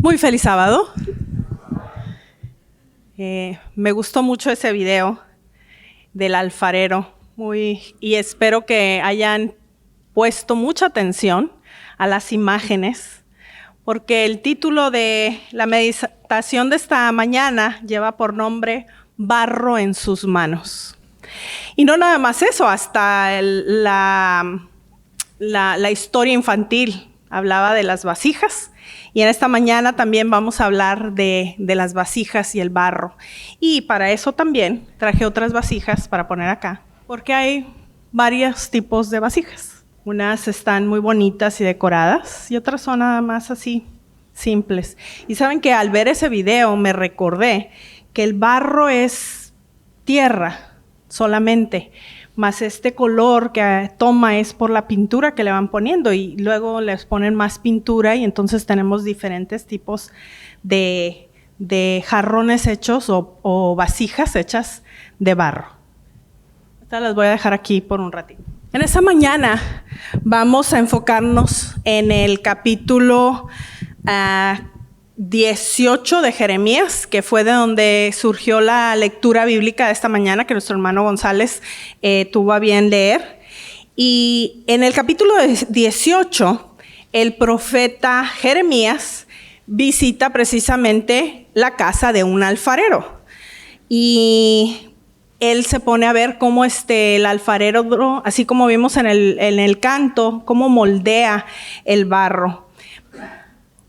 Muy feliz sábado. Me gustó mucho ese video del alfarero y espero que hayan puesto mucha atención a las imágenes, porque el título de la meditación de esta mañana lleva por nombre Barro en sus manos. Y no nada más eso, hasta la historia infantil hablaba de las vasijas. Y en esta mañana también vamos a hablar de las vasijas y el barro. Y para eso también traje otras vasijas para poner acá, porque hay varios tipos de vasijas. Unas están muy bonitas y decoradas y otras son nada más así, simples. Y saben que al ver ese video me recordé que el barro es tierra solamente, más este color que toma es por la pintura que le van poniendo y luego les ponen más pintura y entonces tenemos diferentes tipos de jarrones hechos o vasijas hechas de barro. Estas las voy a dejar aquí por un ratito. En esta mañana vamos a enfocarnos en el capítulo 18 de Jeremías, que fue de donde surgió la lectura bíblica de esta mañana, que nuestro hermano González tuvo a bien leer. Y en el capítulo 18, el profeta Jeremías visita precisamente la casa de un alfarero. Y él se pone a ver cómo el alfarero, así como vimos en el canto, cómo moldea el barro.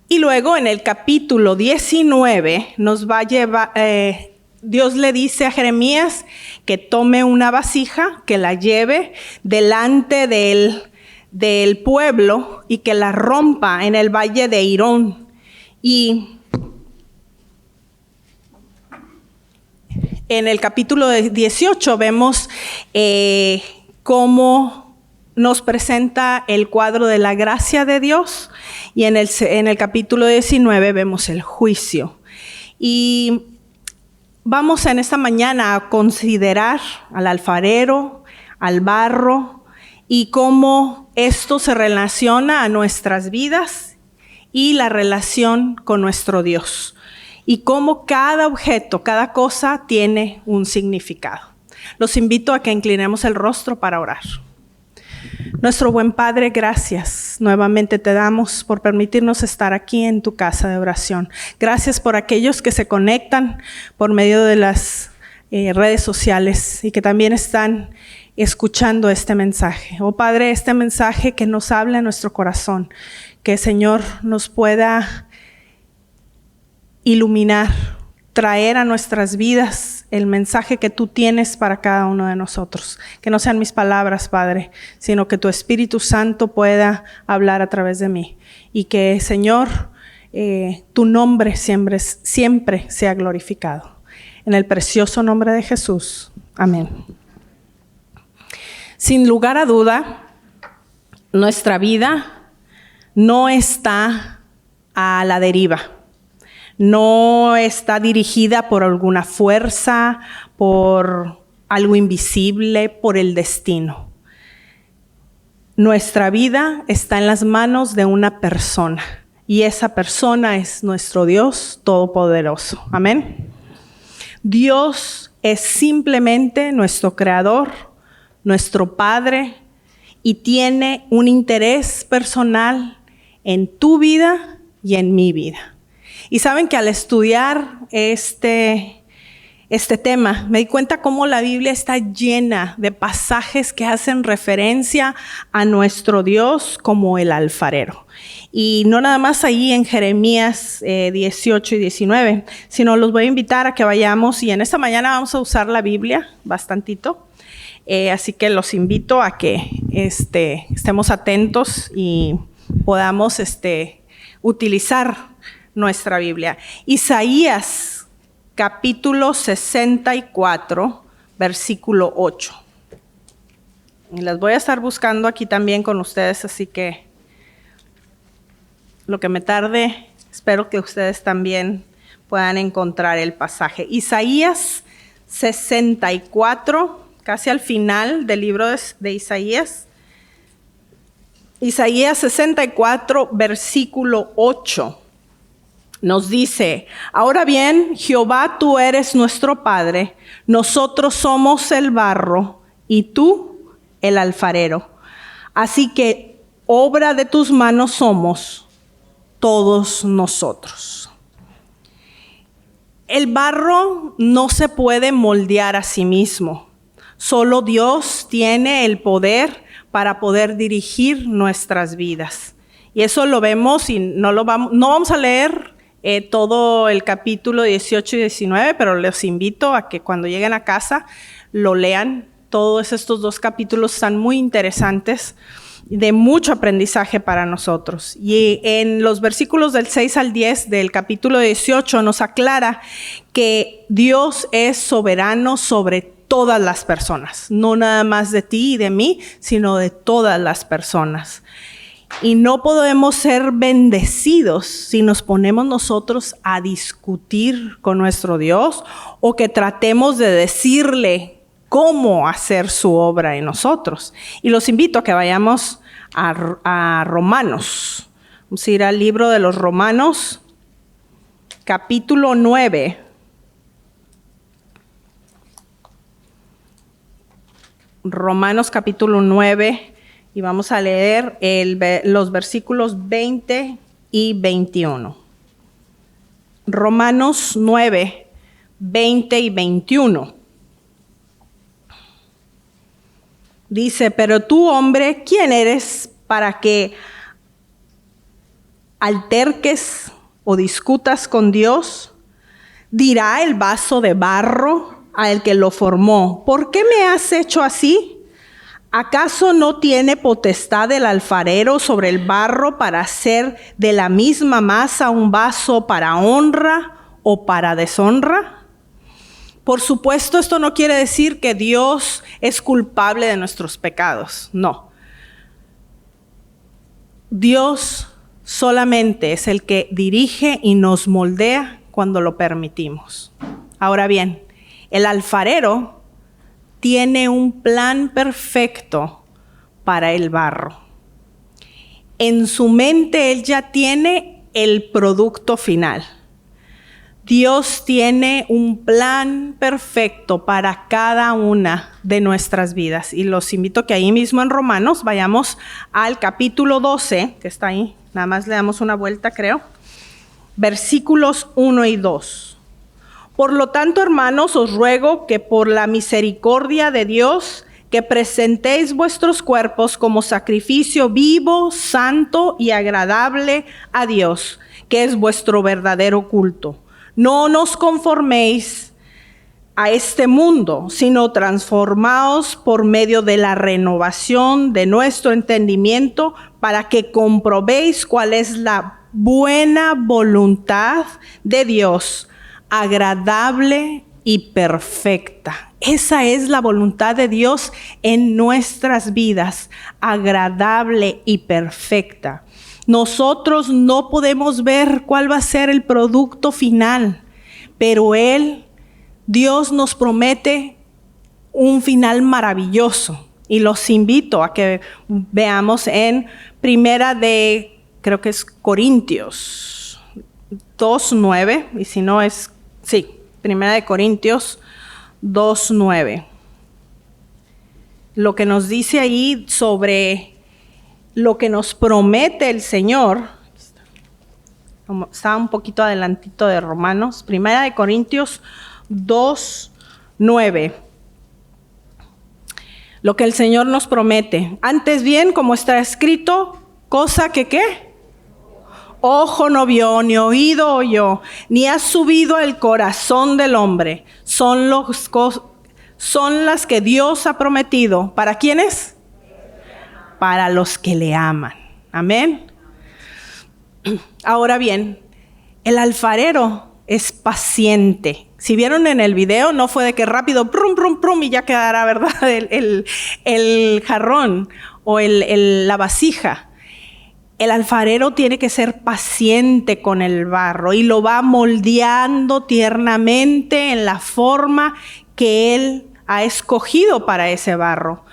Y luego en el capítulo 19 nos va a llevar, Dios le dice a Jeremías que tome una vasija, que la lleve delante del pueblo y que la rompa en el valle de Hirón. Y en el capítulo 18 vemos cómo nos presenta el cuadro de la gracia de Dios y en el capítulo 19 vemos el juicio. Y vamos en esta mañana a considerar al alfarero, al barro y cómo esto se relaciona a nuestras vidas y la relación con nuestro Dios. Y cómo cada objeto, cada cosa tiene un significado. Los invito a que inclinemos el rostro para orar. Nuestro buen Padre, gracias. Nuevamente te damos por permitirnos estar aquí en tu casa de oración. Gracias por aquellos que se conectan por medio de las redes sociales y que también están escuchando este mensaje. Oh Padre, este mensaje que nos habla en nuestro corazón, que Señor nos pueda iluminar, traer a nuestras vidas el mensaje que tú tienes para cada uno de nosotros. Que no sean mis palabras, Padre, sino que tu Espíritu Santo pueda hablar a través de mí. Y que, Señor, tu nombre siempre sea glorificado. En el precioso nombre de Jesús. Amén. Sin lugar a duda, nuestra vida no está a la deriva. No está dirigida por alguna fuerza, por algo invisible, por el destino. Nuestra vida está en las manos de una persona y esa persona es nuestro Dios Todopoderoso. Amén. Dios es simplemente nuestro Creador, nuestro Padre y tiene un interés personal en tu vida y en mi vida. Y saben que al estudiar este tema, me di cuenta cómo la Biblia está llena de pasajes que hacen referencia a nuestro Dios como el alfarero. Y no nada más ahí en Jeremías 18 y 19, sino los voy a invitar a que vayamos y en esta mañana vamos a usar la Biblia bastantito. Así que los invito a que estemos atentos y podamos utilizar nuestra Biblia. Isaías capítulo 64, versículo 8. Y las voy a estar buscando aquí también con ustedes, así que lo que me tarde, espero que ustedes también puedan encontrar el pasaje. Isaías 64, casi al final del libro de Isaías. Isaías 64, versículo 8. nos dice: ahora bien, Jehová, tú eres nuestro Padre, nosotros somos el barro y tú el alfarero. Así que obra de tus manos somos todos nosotros. El barro no se puede moldear a sí mismo. Solo Dios tiene el poder para poder dirigir nuestras vidas. Y eso lo vemos y no vamos a leer todo el capítulo 18 y 19, pero les invito a que cuando lleguen a casa lo lean. Todos estos 2 capítulos están muy interesantes, de mucho aprendizaje para nosotros. Y en los versículos del 6 al 10 del capítulo 18 nos aclara que Dios es soberano sobre todas las personas, no nada más de ti y de mí, sino de todas las personas. Y no podemos ser bendecidos si nos ponemos nosotros a discutir con nuestro Dios o que tratemos de decirle cómo hacer su obra en nosotros. Y los invito a que vayamos a Romanos. Vamos a ir al libro de los Romanos, capítulo 9. Romanos capítulo 9. Y vamos a leer los versículos 20 y 21. Romanos 9, 20 y 21. Dice: pero tú, hombre, ¿quién eres para que alterques o discutas con Dios? Dirá el vaso de barro al que lo formó: ¿por qué me has hecho así? ¿Acaso no tiene potestad el alfarero sobre el barro para hacer de la misma masa un vaso para honra o para deshonra? Por supuesto, esto no quiere decir que Dios es culpable de nuestros pecados, no. Dios solamente es el que dirige y nos moldea cuando lo permitimos. Ahora bien, el alfarero tiene un plan perfecto para el barro. En su mente él ya tiene el producto final. Dios tiene un plan perfecto para cada una de nuestras vidas. Y los invito a que ahí mismo en Romanos vayamos al capítulo 12, que está ahí. Nada más le damos una vuelta, creo. Versículos 1 y 2. Por lo tanto, hermanos, os ruego que por la misericordia de Dios, que presentéis vuestros cuerpos como sacrificio vivo, santo y agradable a Dios, que es vuestro verdadero culto. No nos conforméis a este mundo, sino transformaos por medio de la renovación de nuestro entendimiento, para que comprobéis cuál es la buena voluntad de Dios, agradable y perfecta. Esa es la voluntad de Dios en nuestras vidas, agradable y perfecta. Nosotros no podemos ver cuál va a ser el producto final, pero Dios nos promete un final maravilloso. Y los invito a que veamos en primera de, creo que es Corintios 2:9, y si no es, sí, primera de Corintios 2:9. Lo que nos dice ahí sobre lo que nos promete el Señor, está un poquito adelantito de Romanos, primera de Corintios 2:9. Lo que el Señor nos promete. Antes bien, como está escrito, cosa que ¿qué? Ojo no vio, ni oído oyó, ni ha subido al corazón del hombre. Son las que Dios ha prometido. ¿Para quiénes? Para los que le aman. Amén. Ahora bien, el alfarero es paciente. Si vieron en el video, no fue de que rápido, prum, prum, prum, y ya quedará, ¿verdad? El jarrón o la vasija. El alfarero tiene que ser paciente con el barro y lo va moldeando tiernamente en la forma que él ha escogido para ese barro.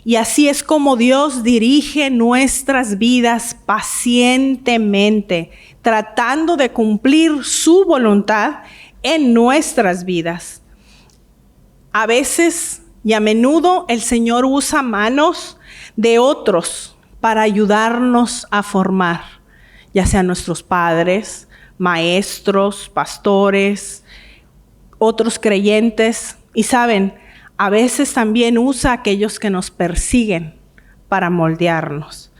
Y así es como Dios dirige nuestras vidas pacientemente, tratando de cumplir su voluntad en nuestras vidas. A veces y a menudo el Señor usa manos de otros para ayudarnos a formar, ya sean nuestros padres, maestros, pastores, otros creyentes. Y saben, a veces también usa a aquellos que nos persiguen para moldearnos.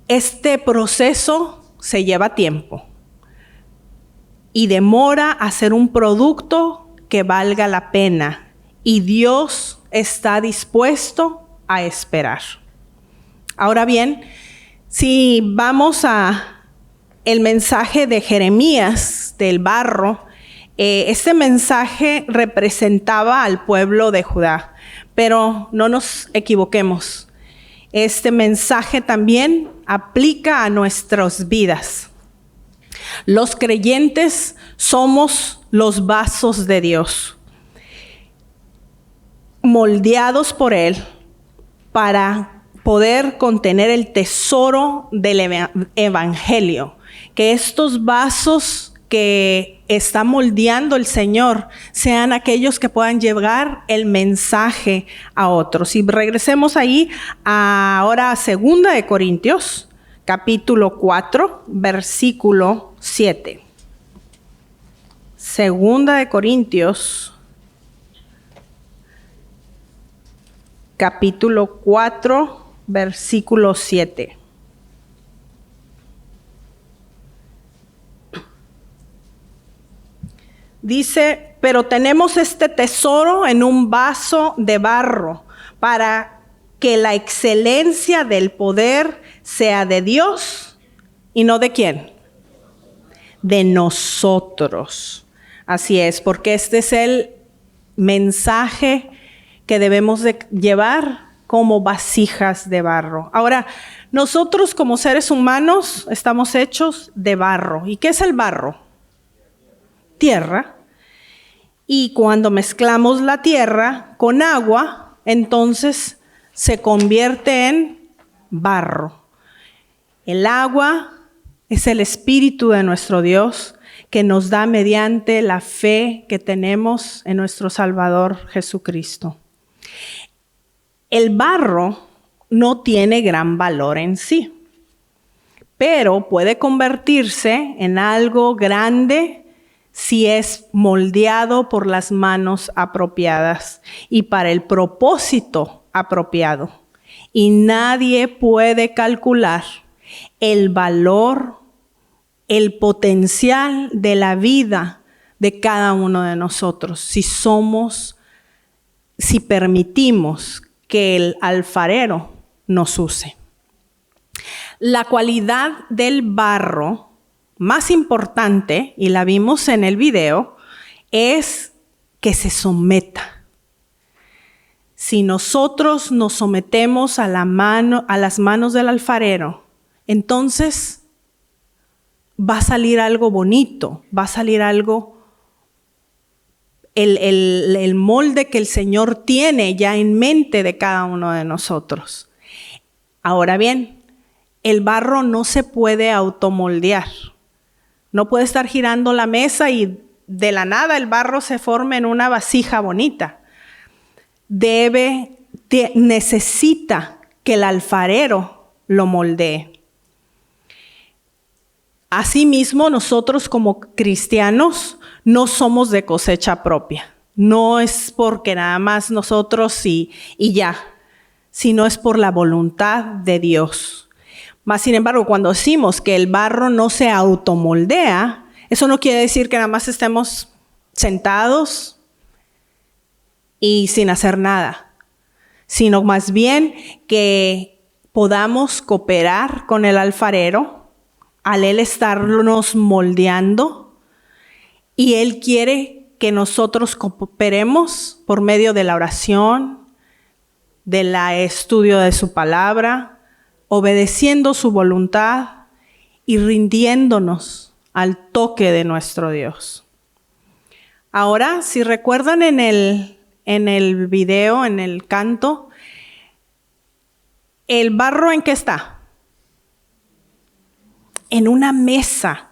Este proceso se lleva tiempo y demora hacer un producto que valga la pena, y Dios está dispuesto a esperar. Ahora bien, si vamos a el mensaje de Jeremías del barro, este mensaje representaba al pueblo de Judá, pero no nos equivoquemos. Este mensaje también aplica a nuestras vidas. Los creyentes somos los vasos de Dios, moldeados por Él para poder contener el tesoro del evangelio. Que estos vasos que está moldeando el Señor sean aquellos que puedan llevar el mensaje a otros. Y regresemos ahí ahora a 2 de Corintios, capítulo 4, versículo 7. 2 de Corintios, capítulo 4, versículo 7. Dice: pero tenemos este tesoro en un vaso de barro, para que la excelencia del poder sea de Dios y no de ¿quién? De nosotros. Así es, porque este es el mensaje que debemos de llevar como vasijas de barro. Ahora, nosotros como seres humanos estamos hechos de barro. ¿Y qué es el barro? Tierra. Y cuando mezclamos la tierra con agua, entonces se convierte en barro. El agua es el Espíritu de nuestro Dios, que nos da mediante la fe que tenemos en nuestro Salvador Jesucristo. El barro no tiene gran valor en sí, pero puede convertirse en algo grande si es moldeado por las manos apropiadas y para el propósito apropiado. Y nadie puede calcular el valor, el potencial de la vida de cada uno de nosotros si permitimos que el alfarero nos use. La cualidad del barro más importante, y la vimos en el video, es que se someta. Si nosotros nos sometemos a las manos del alfarero, entonces va a salir algo bonito, va a salir algo, el molde que el Señor tiene ya en mente de cada uno de nosotros. Ahora bien, el barro no se puede automoldear. No puede estar girando la mesa y de la nada el barro se forme en una vasija bonita. Necesita que el alfarero lo moldee. Asimismo, nosotros como cristianos no somos de cosecha propia. No es porque nada más nosotros y ya, sino es por la voluntad de Dios. Mas, sin embargo, cuando decimos que el barro no se automoldea, eso no quiere decir que nada más estemos sentados y sin hacer nada, sino más bien que podamos cooperar con el alfarero al él estarnos moldeando, y él quiere que nosotros cooperemos por medio de la oración, del estudio de su palabra, obedeciendo su voluntad y rindiéndonos al toque de nuestro Dios. Ahora, si recuerdan en el video, en el canto, ¿El barro en qué está? En una mesa.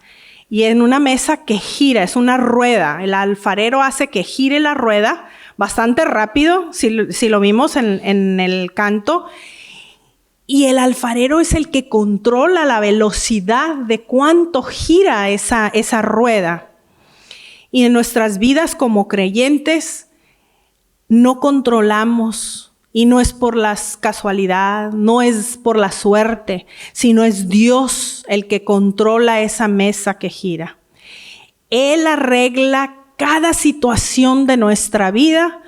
Y en una mesa que gira, es una rueda. El alfarero hace que gire la rueda bastante rápido, si lo vimos en el canto. Y el alfarero es el que controla la velocidad de cuánto gira esa rueda. Y en nuestras vidas como creyentes no controlamos. Y no es por la casualidad, no es por la suerte, sino es Dios el que controla esa mesa que gira. Él arregla cada situación de nuestra vida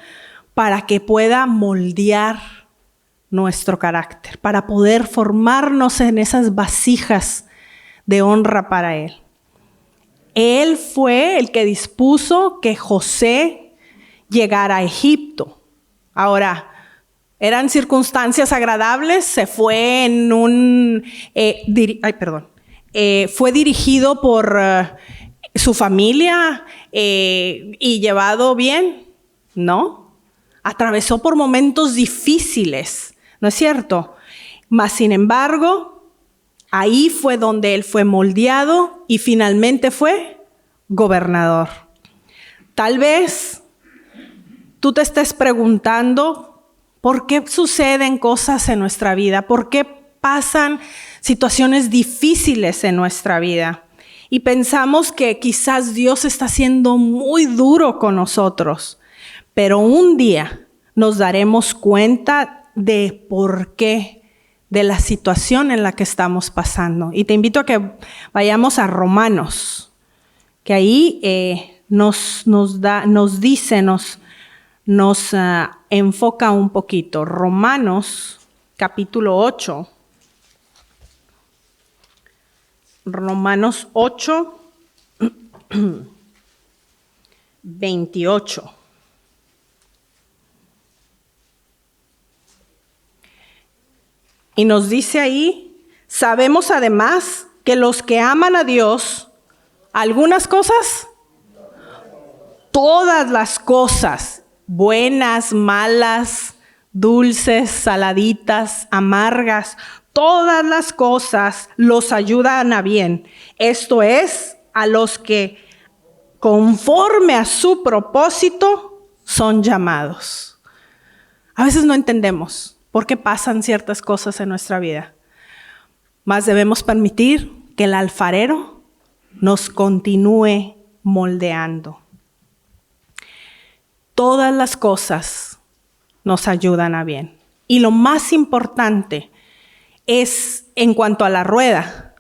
para que pueda moldear nuestro carácter, para poder formarnos en esas vasijas de honra para Él. Él fue el que dispuso que José llegara a Egipto. Ahora, ¿eran circunstancias agradables? Se fue en fue dirigido por su familia y llevado bien. No, atravesó por momentos difíciles, ¿no es cierto? Mas, sin embargo, ahí fue donde él fue moldeado y finalmente fue gobernador. Tal vez tú te estés preguntando, ¿por qué suceden cosas en nuestra vida? ¿Por qué pasan situaciones difíciles en nuestra vida? Y pensamos que quizás Dios está siendo muy duro con nosotros, pero un día nos daremos cuenta de por qué, de la situación en la que estamos pasando. Y te invito a que vayamos a Romanos, que ahí nos enfoca un poquito. Romanos capítulo 8. Romanos 8, 28. Y nos dice ahí, sabemos además que los que aman a Dios, algunas cosas, todas las cosas, buenas, malas, dulces, saladitas, amargas, todas las cosas los ayudan a bien. Esto es, a los que conforme a su propósito son llamados. A veces no entendemos por qué pasan ciertas cosas en nuestra vida, mas debemos permitir que el alfarero nos continúe moldeando. Todas las cosas nos ayudan a bien. Y lo más importante es, en cuanto a la rueda,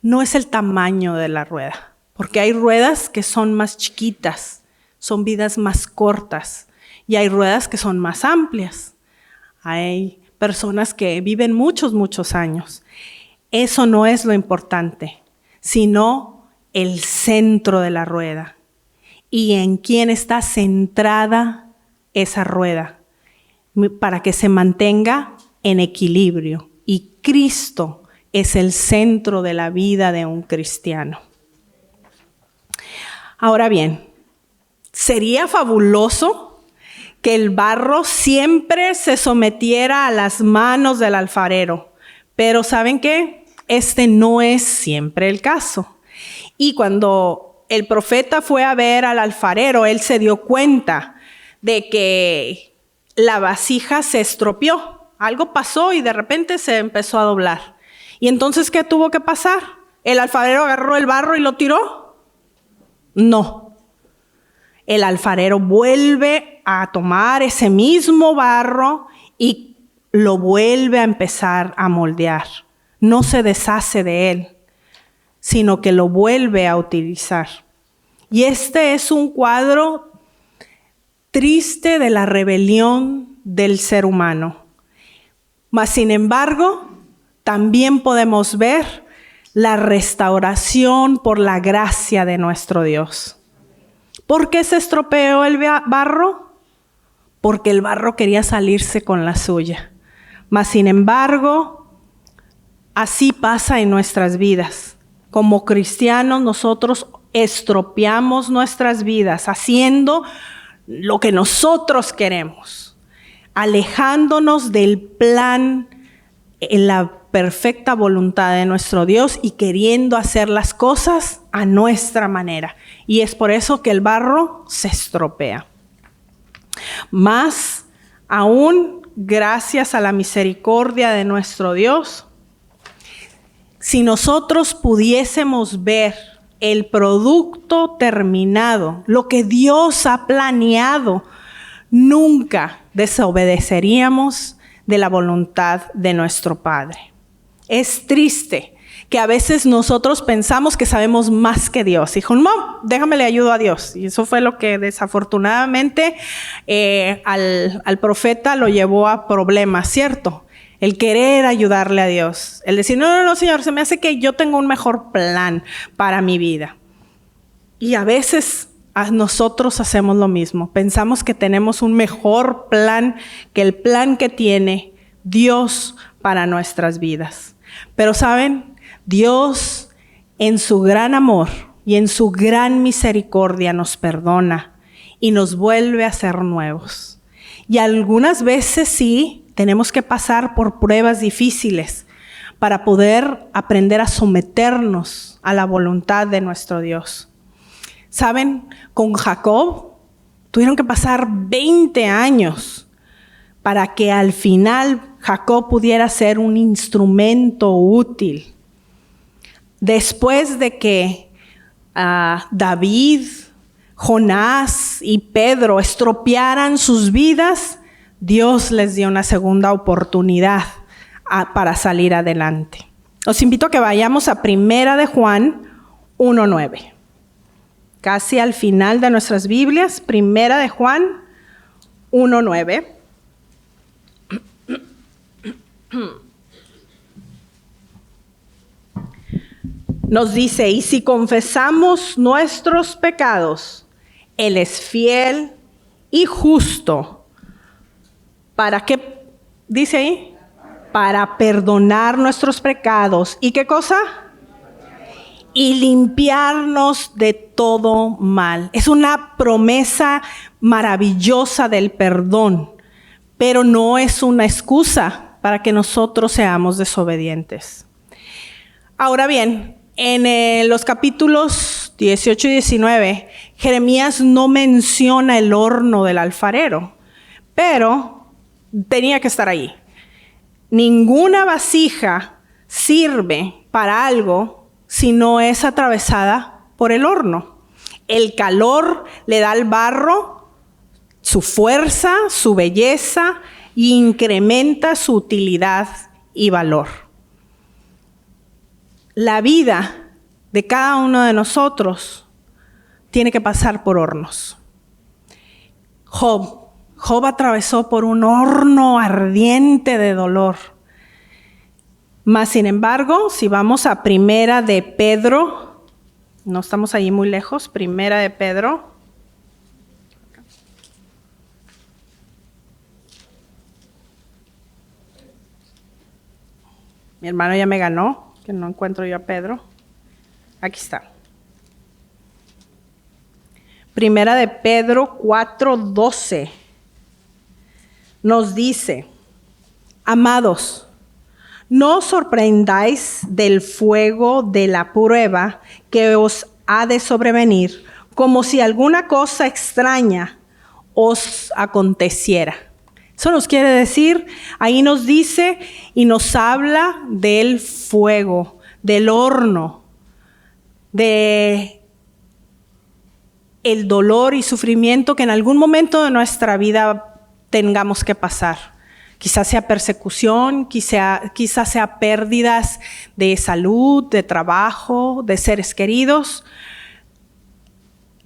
no es el tamaño de la rueda, porque hay ruedas que son más chiquitas, son vidas más cortas, y hay ruedas que son más amplias. Hay personas que viven muchos, muchos años. Eso no es lo importante, sino el centro de la rueda. Y en quién está centrada esa rueda, para que se mantenga en equilibrio. Y Cristo es el centro de la vida de un cristiano. Ahora bien, sería fabuloso que el barro siempre se sometiera a las manos del alfarero. Pero ¿saben qué? Este no es siempre el caso. Y cuando el profeta fue a ver al alfarero, él se dio cuenta de que la vasija se estropeó. Algo pasó y de repente se empezó a doblar. ¿Y entonces qué tuvo que pasar? ¿El alfarero agarró el barro y lo tiró? No. El alfarero vuelve a tomar ese mismo barro y lo vuelve a empezar a moldear. No se deshace de él, sino que lo vuelve a utilizar. Y este es un cuadro triste de la rebelión del ser humano. Mas, sin embargo, también podemos ver la restauración por la gracia de nuestro Dios. ¿Por qué se estropeó el barro? Porque el barro quería salirse con la suya. Mas, sin embargo, así pasa en nuestras vidas. Como cristianos, nosotros estropeamos nuestras vidas haciendo lo que nosotros queremos, alejándonos del plan en la perfecta voluntad de nuestro Dios y queriendo hacer las cosas a nuestra manera. Y es por eso que el barro se estropea. Más aún, gracias a la misericordia de nuestro Dios, si nosotros pudiésemos ver el producto terminado, lo que Dios ha planeado, nunca desobedeceríamos de la voluntad de nuestro Padre. Es triste que a veces nosotros pensamos que sabemos más que Dios. Dijo, no, déjame le ayudo a Dios. Y eso fue lo que desafortunadamente al profeta lo llevó a problemas, ¿cierto? El querer ayudarle a Dios. El decir, no, Señor, se me hace que yo tengo un mejor plan para mi vida. Y a veces nosotros hacemos lo mismo. Pensamos que tenemos un mejor plan que el plan que tiene Dios para nuestras vidas. Pero ¿saben? Dios en su gran amor y en su gran misericordia nos perdona y nos vuelve a ser nuevos. Y algunas veces sí, tenemos que pasar por pruebas difíciles para poder aprender a someternos a la voluntad de nuestro Dios. ¿Saben? Con Jacob tuvieron que pasar 20 años para que al final Jacob pudiera ser un instrumento útil. Después de que David, Jonás y Pedro estropearan sus vidas, Dios les dio una segunda oportunidad para salir adelante. Os invito a que vayamos a 1 de Juan 1:9. Casi al final de nuestras Biblias, 1 de Juan 1:9. Nos dice, y si confesamos nuestros pecados, Él es fiel y justo. ¿Para qué dice ahí? Para perdonar nuestros pecados. ¿Y qué cosa? Y limpiarnos de todo mal. Es una promesa maravillosa del perdón, pero no es una excusa para que nosotros seamos desobedientes. Ahora bien, en los capítulos 18 y 19, Jeremías no menciona el horno del alfarero, pero tenía que estar ahí. Ninguna vasija sirve para algo si no es atravesada por el horno. El calor le da al barro su fuerza, su belleza e incrementa su utilidad y valor. La vida de cada uno de nosotros tiene que pasar por hornos. Job atravesó por un horno ardiente de dolor. Mas, sin embargo, si vamos a 1 de Pedro, no estamos allí muy lejos, 1 de Pedro. Mi hermano ya me ganó, que no encuentro yo a Pedro. Aquí está. 1 de Pedro 4:12 nos dice, amados, no os sorprendáis del fuego de la prueba que os ha de sobrevenir, como si alguna cosa extraña os aconteciera. Eso nos quiere decir, ahí nos dice y nos habla del fuego, del horno, de el dolor y sufrimiento que en algún momento de nuestra vida tengamos que pasar. Quizás sea persecución, quizás sea pérdidas de salud, de trabajo, de seres queridos.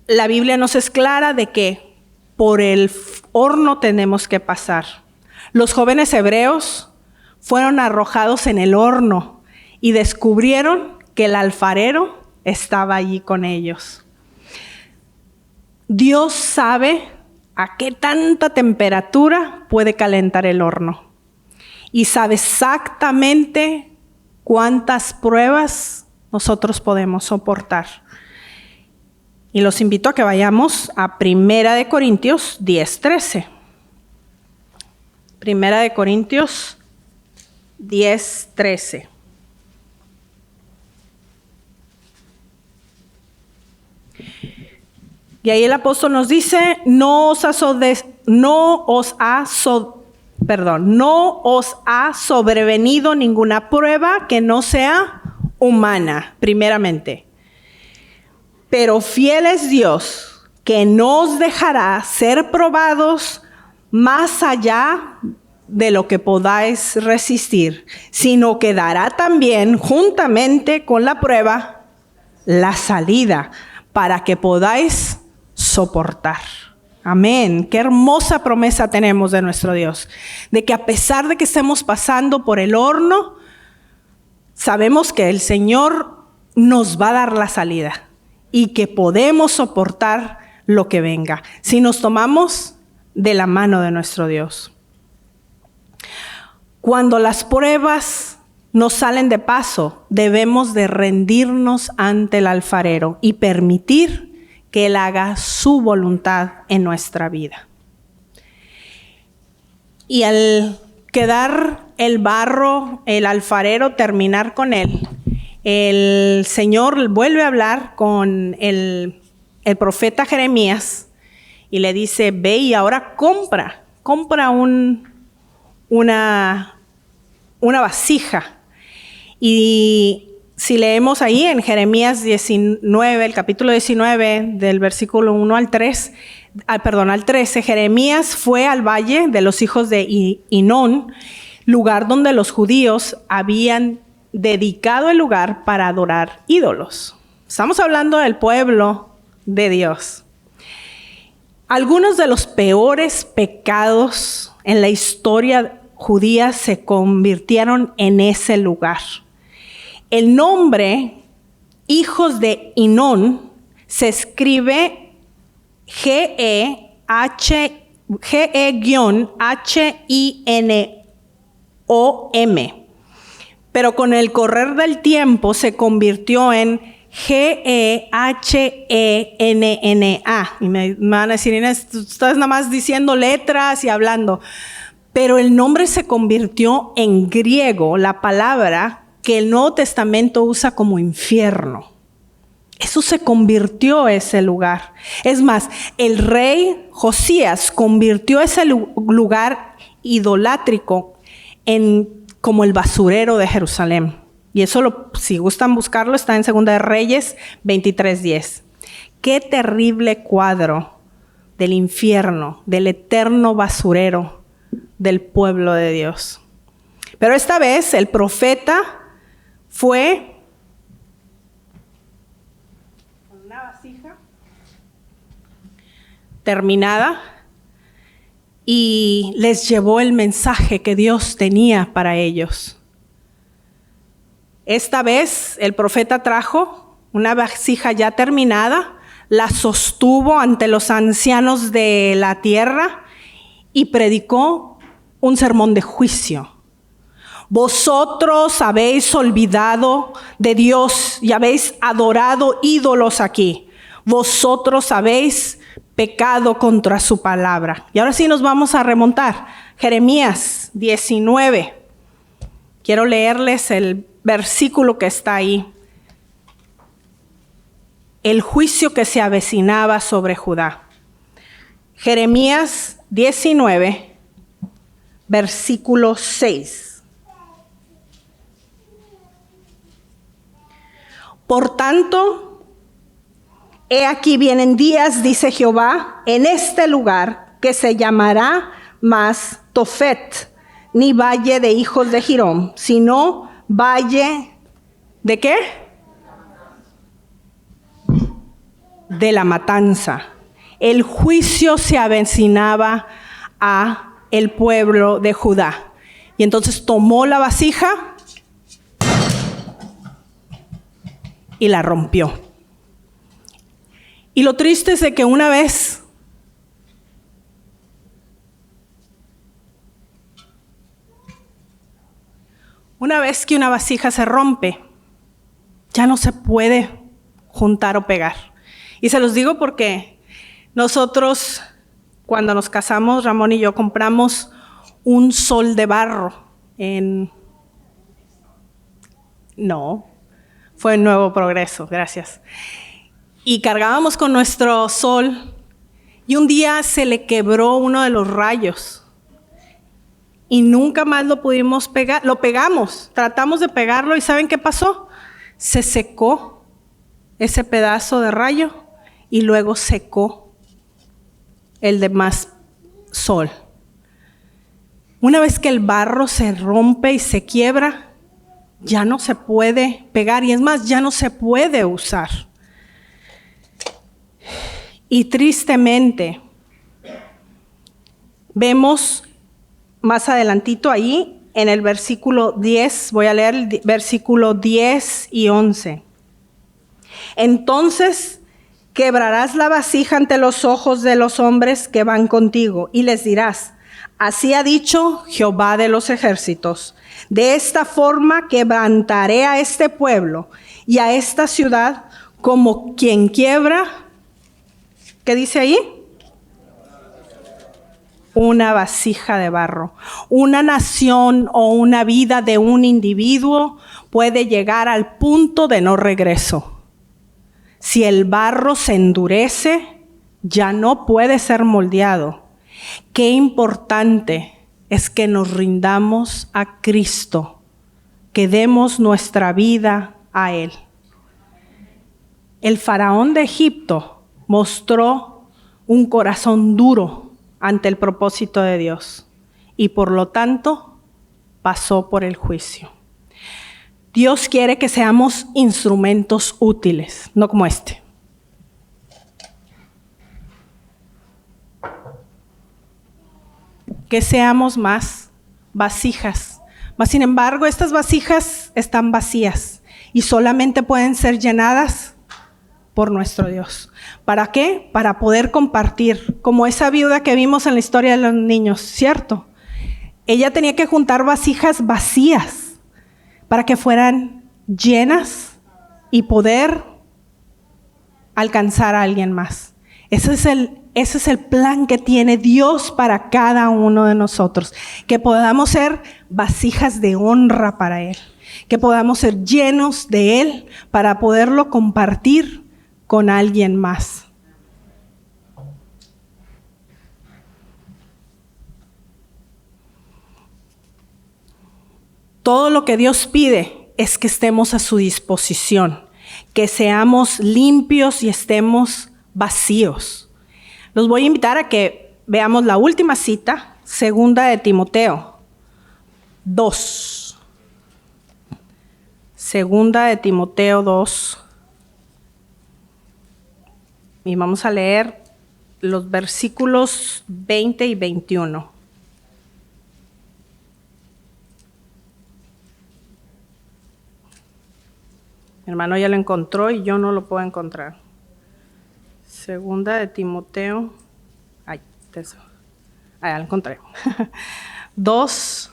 La Biblia nos es clara de que por el horno tenemos que pasar. Los jóvenes hebreos fueron arrojados en el horno y descubrieron que el alfarero estaba allí con ellos. Dios sabe a qué tanta temperatura puede calentar el horno y sabe exactamente cuántas pruebas nosotros podemos soportar. Y los invito a que vayamos a 1 de Corintios 10:13. 1 de Corintios 10:13. Y ahí el apóstol nos dice, no os ha sobrevenido ninguna prueba que no sea humana, primeramente. Pero fiel es Dios, que no os dejará ser probados más allá de lo que podáis resistir, sino que dará también, juntamente con la prueba, la salida, para que podáis soportar. Amén. Qué hermosa promesa tenemos de nuestro Dios, de que a pesar de que estemos pasando por el horno, sabemos que el Señor nos va a dar la salida y que podemos soportar lo que venga, si nos tomamos de la mano de nuestro Dios. Cuando las pruebas nos salen de paso, debemos de rendirnos ante el alfarero y permitir que Él haga su voluntad en nuestra vida. Y al quedar el barro, el alfarero, terminar con él, el Señor vuelve a hablar con el profeta Jeremías y le dice, ve y ahora compra una vasija. Y si leemos ahí en Jeremías 19, el capítulo 19, del versículo 1 al 13, Jeremías fue al valle de los hijos de Hinón, lugar donde los judíos habían dedicado el lugar para adorar ídolos. Estamos hablando del pueblo de Dios. Algunos de los peores pecados en la historia judía se convirtieron en ese lugar. El nombre hijos de Hinón se escribe G-E-H-I-N-O-M, pero con el correr del tiempo se convirtió en G-E-H-E-N-N-A. Y me van a decir, Inés, tú estás nada más diciendo letras y hablando. Pero el nombre se convirtió en griego, la palabra que el Nuevo Testamento usa como infierno. Eso se convirtió ese lugar. Es más, el rey Josías convirtió ese lugar idolátrico como el basurero de Jerusalén. Y eso, si gustan buscarlo, está en 2 de Reyes 23:10. Qué terrible cuadro del infierno, del eterno basurero del pueblo de Dios. Pero esta vez el profeta fue con una vasija terminada y les llevó el mensaje que Dios tenía para ellos. Esta vez el profeta trajo una vasija ya terminada, la sostuvo ante los ancianos de la tierra y predicó un sermón de juicio. Vosotros habéis olvidado de Dios y habéis adorado ídolos aquí. Vosotros habéis pecado contra su palabra. Y ahora sí nos vamos a remontar. Jeremías 19. Quiero leerles el versículo que está ahí. El juicio que se avecinaba sobre Judá. Jeremías 19, versículo 6. Por tanto, he aquí vienen días, dice Jehová, en este lugar que se llamará más Tofet, ni valle de hijos de Hirón, sino valle ¿de qué? De la matanza. El juicio se avecinaba a el pueblo de Judá. Y entonces tomó la vasija y la rompió. Y lo triste es de que una vez que una vasija se rompe, ya no se puede juntar o pegar. Y se los digo porque nosotros, cuando nos casamos, Ramón y yo compramos un sol de barro en No, fue Nuevo Progreso, gracias. Y cargábamos con nuestro sol y un día se le quebró uno de los rayos y nunca más lo pudimos pegar. Lo pegamos, tratamos de pegarlo y ¿saben qué pasó? Se secó ese pedazo de rayo y luego secó el demás sol. Una vez que el barro se rompe y se quiebra, ya no se puede pegar y es más, ya no se puede usar. Y tristemente, vemos más adelantito ahí en el versículo 10, voy a leer el versículo 10 y 11. Entonces quebrarás la vasija ante los ojos de los hombres que van contigo y les dirás, así ha dicho Jehová de los ejércitos, de esta forma quebrantaré a este pueblo y a esta ciudad como quien quiebra, ¿qué dice ahí? Una vasija de barro. Una nación o una vida de un individuo puede llegar al punto de no regreso. Si el barro se endurece, ya no puede ser moldeado. Qué importante es que nos rindamos a Cristo, que demos nuestra vida a Él. El faraón de Egipto mostró un corazón duro ante el propósito de Dios y por lo tanto pasó por el juicio. Dios quiere que seamos instrumentos útiles, no como este. Que seamos más vasijas. Mas, sin embargo, estas vasijas están vacías y solamente pueden ser llenadas por nuestro Dios. ¿Para qué? Para poder compartir, como esa viuda que vimos en la historia de los niños, ¿cierto? Ella tenía que juntar vasijas vacías para que fueran llenas y poder alcanzar a alguien más. Ese es el plan que tiene Dios para cada uno de nosotros, que podamos ser vasijas de honra para Él, que podamos ser llenos de Él para poderlo compartir con alguien más. Todo lo que Dios pide es que estemos a su disposición, que seamos limpios y estemos vacíos. Los voy a invitar a que veamos la última cita, 2 de Timoteo 2. 2 de Timoteo 2. Y vamos a leer los versículos 20 y 21. Mi hermano ya lo encontró y yo no lo puedo encontrar. 2 de Timoteo. Ya lo encontré. 2,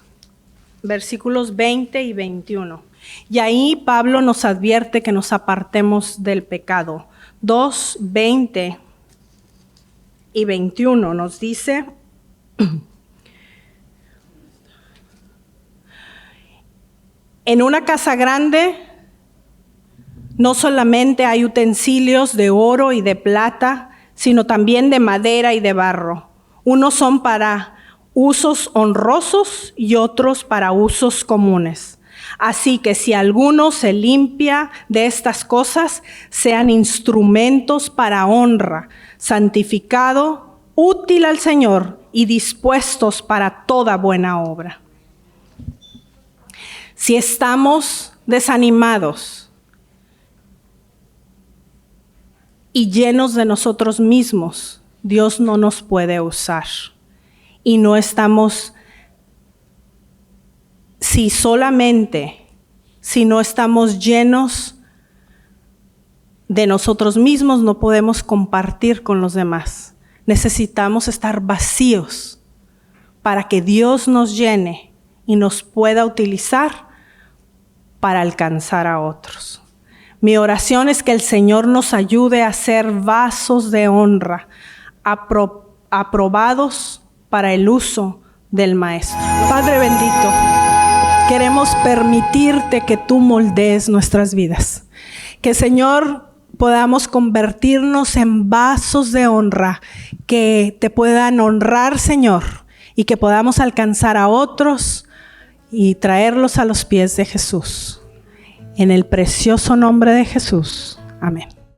versículos 20 y 21. Y ahí Pablo nos advierte que nos apartemos del pecado. 2, 20 y 21 nos dice: en una casa grande no solamente hay utensilios de oro y de plata, sino también de madera y de barro. Unos son para usos honrosos y otros para usos comunes. Así que si alguno se limpia de estas cosas, sean instrumentos para honra, santificado, útil al Señor y dispuestos para toda buena obra. Si estamos desanimados y llenos de nosotros mismos, Dios no nos puede usar. Y no estamos, si no estamos llenos de nosotros mismos, no podemos compartir con los demás. Necesitamos estar vacíos para que Dios nos llene y nos pueda utilizar para alcanzar a otros. Mi oración es que el Señor nos ayude a ser vasos de honra, aprobados para el uso del Maestro. Padre bendito, queremos permitirte que tú moldees nuestras vidas. Que, Señor, podamos convertirnos en vasos de honra que te puedan honrar, Señor, y que podamos alcanzar a otros y traerlos a los pies de Jesús. En el precioso nombre de Jesús. Amén.